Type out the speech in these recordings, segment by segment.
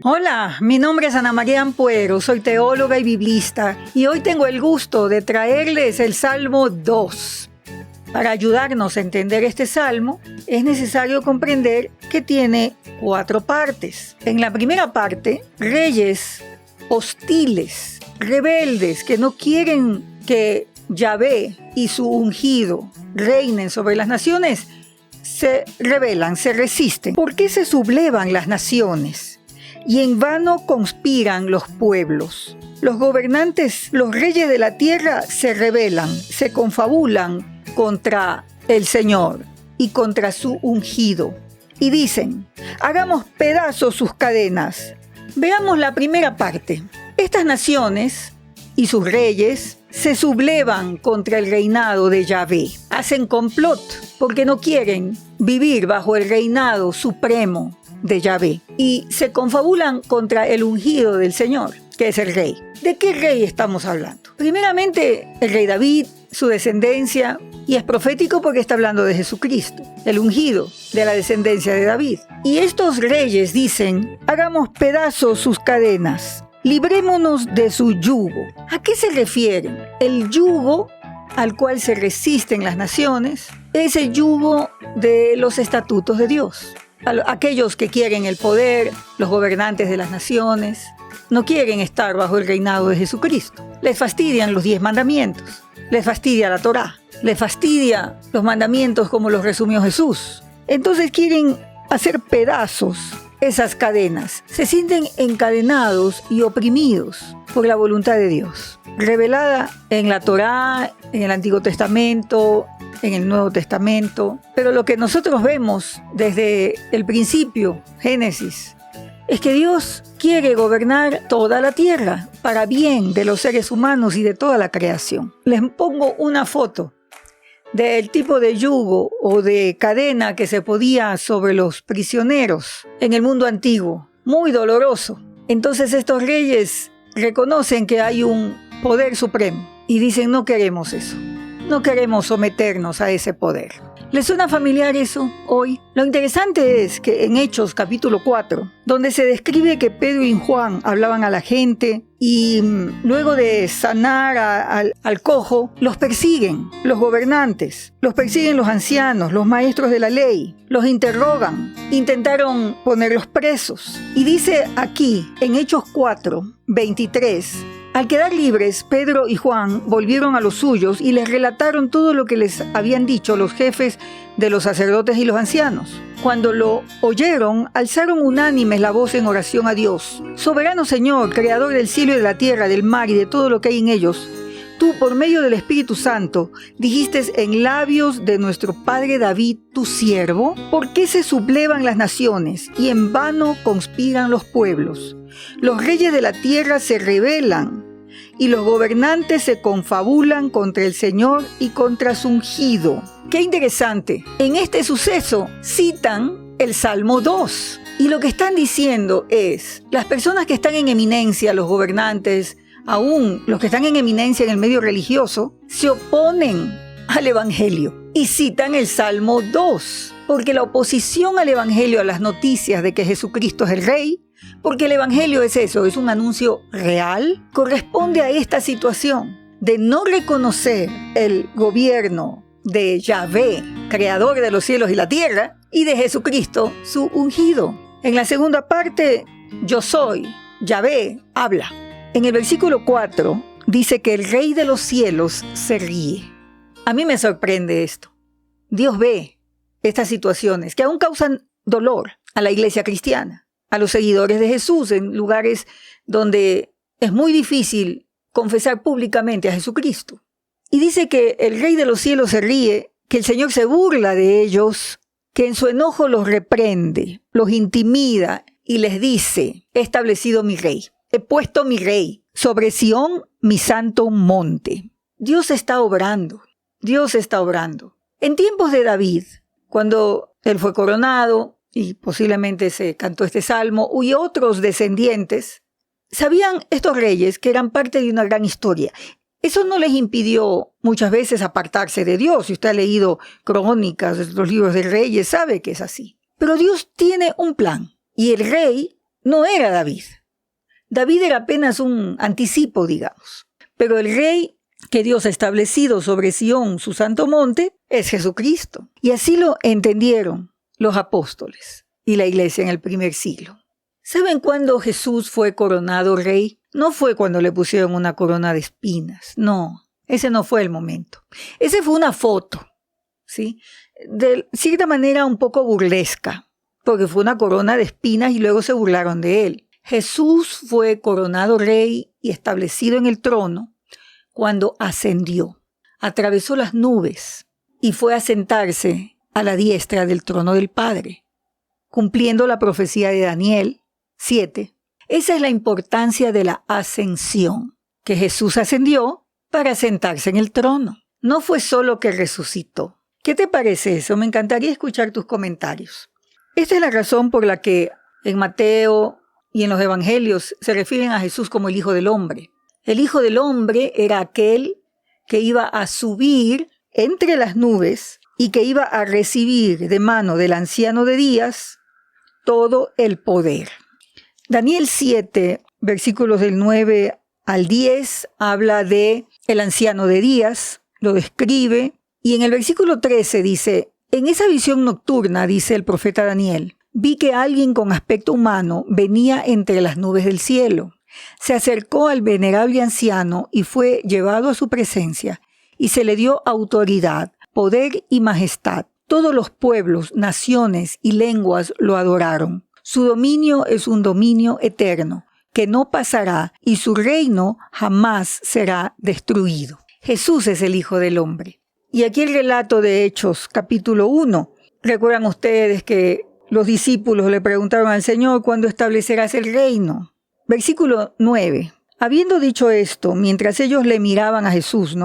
Hola, mi nombre es Ana María Ampuero, soy teóloga y biblista y hoy tengo el gusto de traerles el Salmo 2. Para ayudarnos a entender este salmo, es necesario comprender que tiene 4 partes. En la primera parte, reyes hostiles, rebeldes, que no quieren que Yahvé y su ungido reinen sobre las naciones, se rebelan, se resisten. ¿Por qué se sublevan las naciones? Y en vano conspiran los pueblos. Los gobernantes, los reyes de la tierra se rebelan, se confabulan contra el Señor y contra su ungido. Y dicen, hagamos pedazos sus cadenas. Veamos la primera parte. Estas naciones y sus reyes se sublevan contra el reinado de Yahvé. Hacen complot porque no quieren vivir bajo el reinado supremo de Yahvé. Y se confabulan contra el ungido del Señor, que es el rey. ¿De qué rey estamos hablando? Primeramente, el rey David, su descendencia, y es profético porque está hablando de Jesucristo, el ungido de la descendencia de David. Y estos reyes dicen, hagamos pedazos sus cadenas, librémonos de su yugo. ¿A qué se refieren? El yugo al cual se resisten las naciones es el yugo de los estatutos de Dios. Aquellos que quieren el poder, los gobernantes de las naciones, no quieren estar bajo el reinado de Jesucristo. Les fastidian los 10 mandamientos, les fastidia la Torá, les fastidia los mandamientos como los resumió Jesús. Entonces quieren hacer pedazos esas cadenas. Se sienten encadenados y oprimidos por la voluntad de Dios, revelada en la Torá, en el Antiguo Testamento, en el Nuevo Testamento. Pero lo que nosotros vemos desde el principio, Génesis, es que Dios quiere gobernar toda la tierra para bien de los seres humanos y de toda la creación. Les pongo una foto del tipo de yugo o de cadena que se podía sobre los prisioneros en el mundo antiguo. Muy doloroso. Entonces estos reyes reconocen que hay un poder supremo y dicen, no queremos eso. No queremos someternos a ese poder. ¿Les suena familiar eso hoy? Lo interesante es que en Hechos capítulo 4, donde se describe que Pedro y Juan hablaban a la gente y luego de sanar al cojo, los persiguen los gobernantes, los persiguen los ancianos, los maestros de la ley, los interrogan, intentaron ponerlos presos. Y dice aquí, en Hechos 4, 23, al quedar libres, Pedro y Juan volvieron a los suyos y les relataron todo lo que les habían dicho los jefes de los sacerdotes y los ancianos. Cuando lo oyeron, alzaron unánimes la voz en oración a Dios. Soberano Señor, creador del cielo y de la tierra, del mar y de todo lo que hay en ellos, tú, por medio del Espíritu Santo, dijiste en labios de nuestro padre David, tu siervo, ¿por qué se sublevan las naciones y en vano conspiran los pueblos? Los reyes de la tierra se rebelan y los gobernantes se confabulan contra el Señor y contra su ungido. ¡Qué interesante! En este suceso citan el Salmo 2. Y lo que están diciendo es, las personas que están en eminencia, los gobernantes, aún los que están en eminencia en el medio religioso, se oponen al Evangelio y citan el Salmo 2, porque la oposición al Evangelio, a las noticias de que Jesucristo es el Rey, porque el Evangelio es eso, es un anuncio real, corresponde a esta situación de no reconocer el gobierno de Yahvé, creador de los cielos y la tierra, y de Jesucristo, su ungido. En la segunda parte, yo soy, Yahvé, habla. En el versículo 4 dice que el Rey de los cielos se ríe. A mí me sorprende esto. Dios ve estas situaciones que aún causan dolor a la iglesia cristiana, a los seguidores de Jesús en lugares donde es muy difícil confesar públicamente a Jesucristo. Y dice que el Rey de los cielos se ríe, que el Señor se burla de ellos, que en su enojo los reprende, los intimida y les dice, he establecido mi Rey. He puesto mi Rey sobre Sión, mi santo monte. Dios está obrando. Dios está obrando. En tiempos de David, cuando él fue coronado y posiblemente se cantó este salmo, y otros descendientes, sabían estos reyes que eran parte de una gran historia. Eso no les impidió muchas veces apartarse de Dios. Si usted ha leído crónicas, los libros de reyes, sabe que es así. Pero Dios tiene un plan y el rey no era David. David era apenas un anticipo, digamos. Pero el rey que Dios ha establecido sobre Sión, su santo monte, es Jesucristo. Y así lo entendieron los apóstoles y la iglesia en el primer siglo. ¿Saben cuándo Jesús fue coronado rey? No fue cuando le pusieron una corona de espinas. No, ese no fue el momento. Ese fue una foto, ¿sí? De cierta manera un poco burlesca, porque fue una corona de espinas y luego se burlaron de él. Jesús fue coronado rey y establecido en el trono cuando ascendió, atravesó las nubes y fue a sentarse a la diestra del trono del Padre, cumpliendo la profecía de Daniel 7. Esa es la importancia de la ascensión, que Jesús ascendió para sentarse en el trono. No fue solo que resucitó. ¿Qué te parece eso? Me encantaría escuchar tus comentarios. Esta es la razón por la que en Mateo y en los evangelios se refieren a Jesús como el Hijo del Hombre. El Hijo del Hombre era aquel que iba a subir entre las nubes y que iba a recibir de mano del anciano de días todo el poder. Daniel 7, versículos del 9 al 10, habla de el anciano de días, lo describe, y en el versículo 13 dice: en esa visión nocturna, dice el profeta Daniel, vi que alguien con aspecto humano venía entre las nubes del cielo. Se acercó al venerable anciano y fue llevado a su presencia, y se le dio autoridad, poder y majestad. Todos los pueblos, naciones y lenguas lo adoraron. Su dominio es un dominio eterno, que no pasará, y su reino jamás será destruido. Jesús es el Hijo del Hombre. Y aquí el relato de Hechos, capítulo 1. Recuerdan ustedes que los discípulos le preguntaron al Señor: ¿cuándo establecerás el reino? Versículo 9. Habiendo dicho esto, mientras ellos le miraban a Jesús,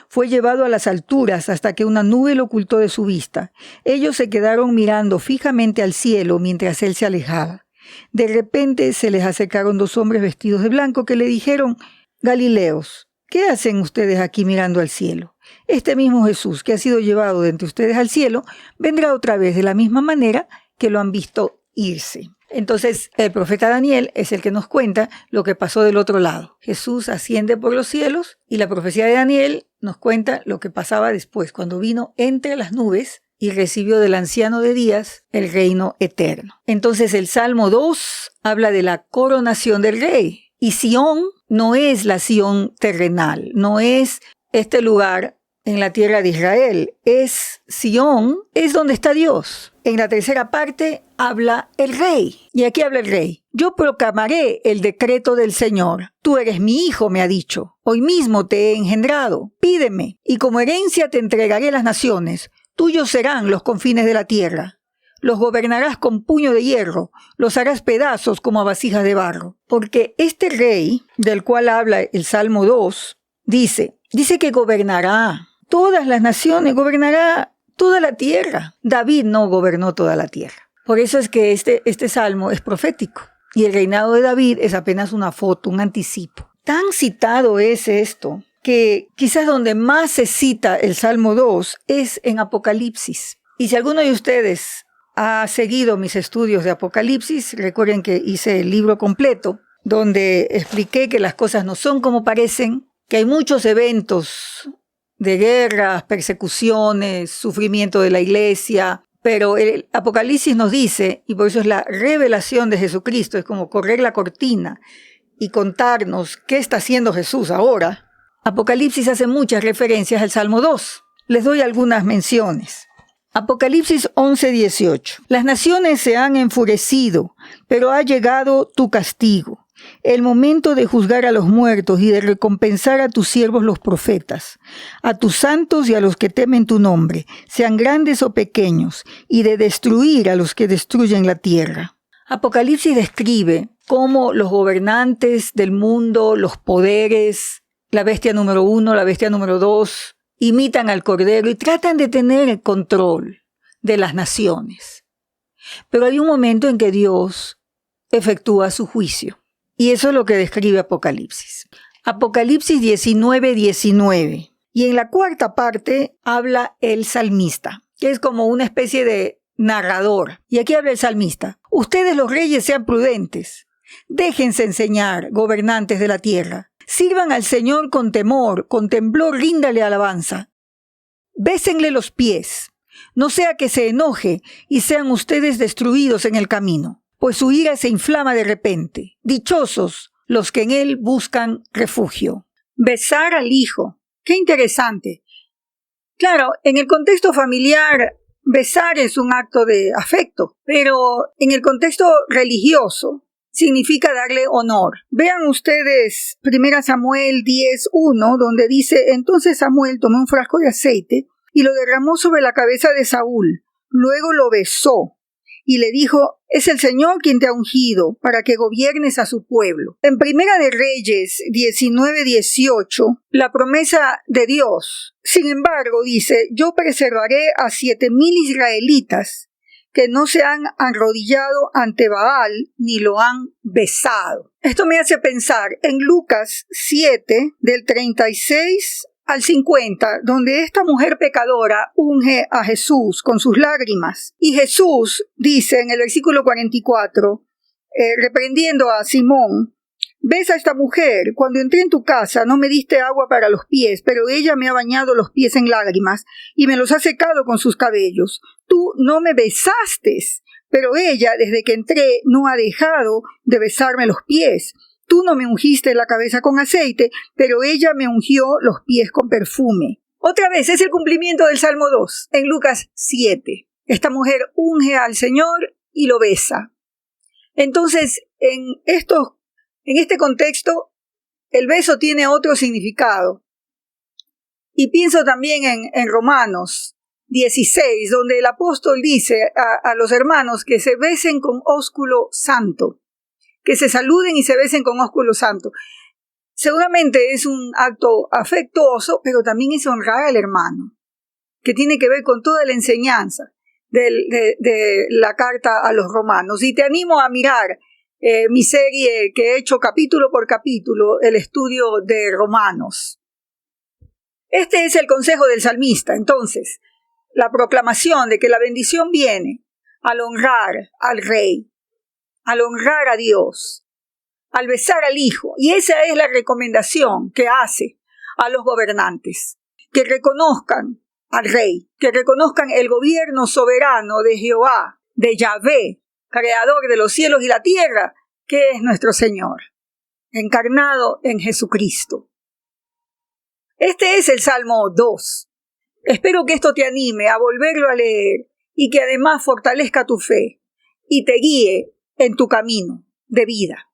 fue llevado a las alturas hasta que una nube lo ocultó de su vista. Ellos se quedaron mirando fijamente al cielo mientras él se alejaba. De repente se les acercaron dos hombres vestidos de blanco que le dijeron: Galileos, ¿qué hacen ustedes aquí mirando al cielo? Este mismo Jesús que ha sido llevado de entre ustedes al cielo vendrá otra vez de la misma manera que lo han visto irse. Entonces, el profeta Daniel es el que nos cuenta lo que pasó del otro lado. Jesús asciende por los cielos y la profecía de Daniel nos cuenta lo que pasaba después, cuando vino entre las nubes y recibió del anciano de días el reino eterno. Entonces, el Salmo 2 habla de la coronación del rey. Y Sión no es la Sión terrenal, no es este lugar en la tierra de Israel. Es Sión, es donde está Dios. En la tercera parte habla el rey. Y aquí habla el rey. Yo proclamaré el decreto del Señor. Tú eres mi hijo, me ha dicho. Hoy mismo te he engendrado. Pídeme, y como herencia te entregaré las naciones. Tuyos serán los confines de la tierra. Los gobernarás con puño de hierro. Los harás pedazos como a vasijas de barro. Porque este rey, del cual habla el Salmo 2, dice que gobernará todas las naciones, gobernará toda la tierra. David no gobernó toda la tierra. Por eso es que este salmo es profético. Y el reinado de David es apenas una foto, un anticipo. Tan citado es esto, que quizás donde más se cita el Salmo 2 es en Apocalipsis. Y si alguno de ustedes ha seguido mis estudios de Apocalipsis, recuerden que hice el libro completo, donde expliqué que las cosas no son como parecen, que hay muchos eventos de guerras, persecuciones, sufrimiento de la iglesia, pero el Apocalipsis nos dice, y por eso es la revelación de Jesucristo, es como correr la cortina y contarnos qué está haciendo Jesús ahora. Apocalipsis hace muchas referencias al Salmo 2. Les doy algunas menciones. Apocalipsis 11:18. Las naciones se han enfurecido, pero ha llegado tu castigo. El momento de juzgar a los muertos y de recompensar a tus siervos los profetas, a tus santos y a los que temen tu nombre, sean grandes o pequeños, y de destruir a los que destruyen la tierra. Apocalipsis describe cómo los gobernantes del mundo, los poderes, la bestia número 1, la bestia número 2, imitan al Cordero y tratan de tener el control de las naciones. Pero hay un momento en que Dios efectúa su juicio. Y eso es lo que describe Apocalipsis. Apocalipsis 19:19. Y en la cuarta parte habla el salmista, que es como una especie de narrador. Y aquí habla el salmista. Ustedes los reyes sean prudentes. Déjense enseñar, gobernantes de la tierra. Sirvan al Señor con temor, con temblor ríndale alabanza. Bésenle los pies, no sea que se enoje y sean ustedes destruidos en el camino, pues su ira se inflama de repente. Dichosos los que en él buscan refugio. Besar al hijo. Qué interesante. Claro, en el contexto familiar, besar es un acto de afecto, pero en el contexto religioso significa darle honor. Vean ustedes 1 Samuel 10:1, donde dice: entonces Samuel tomó un frasco de aceite y lo derramó sobre la cabeza de Saúl. Luego lo besó y le dijo: es el Señor quien te ha ungido para que gobiernes a su pueblo. En Primera de Reyes 19:18, la promesa de Dios, sin embargo, dice: yo preservaré a 7,000 israelitas que no se han arrodillado ante Baal ni lo han besado. Esto me hace pensar en Lucas 7, del 36 al 50, donde esta mujer pecadora unge a Jesús con sus lágrimas. Y Jesús dice en el versículo 44, reprendiendo a Simón: ves a esta mujer, cuando entré en tu casa no me diste agua para los pies, pero ella me ha bañado los pies en lágrimas y me los ha secado con sus cabellos. Tú no me besaste, pero ella desde que entré no ha dejado de besarme los pies. Tú no me ungiste la cabeza con aceite, pero ella me ungió los pies con perfume. Otra vez, es el cumplimiento del Salmo 2, en Lucas 7. Esta mujer unge al Señor y lo besa. Entonces, en este contexto, el beso tiene otro significado. Y pienso también en Romanos 16, donde el apóstol dice a los hermanos que se besen con ósculo santo, que se saluden y se besen con ósculo santo. Seguramente es un acto afectuoso, pero también es honrar al hermano, que tiene que ver con toda la enseñanza de la carta a los romanos. Y te animo a mirar mi serie que he hecho capítulo por capítulo, el estudio de Romanos. Este es el consejo del salmista. Entonces, la proclamación de que la bendición viene al honrar al rey, al honrar a Dios, al besar al hijo. Y esa es la recomendación que hace a los gobernantes, que reconozcan al rey, que reconozcan el gobierno soberano de Jehová, de Yahvé, creador de los cielos y la tierra, que es nuestro Señor, encarnado en Jesucristo. Este es el Salmo 2. Espero que esto te anime a volverlo a leer y que además fortalezca tu fe y te guíe en tu camino de vida.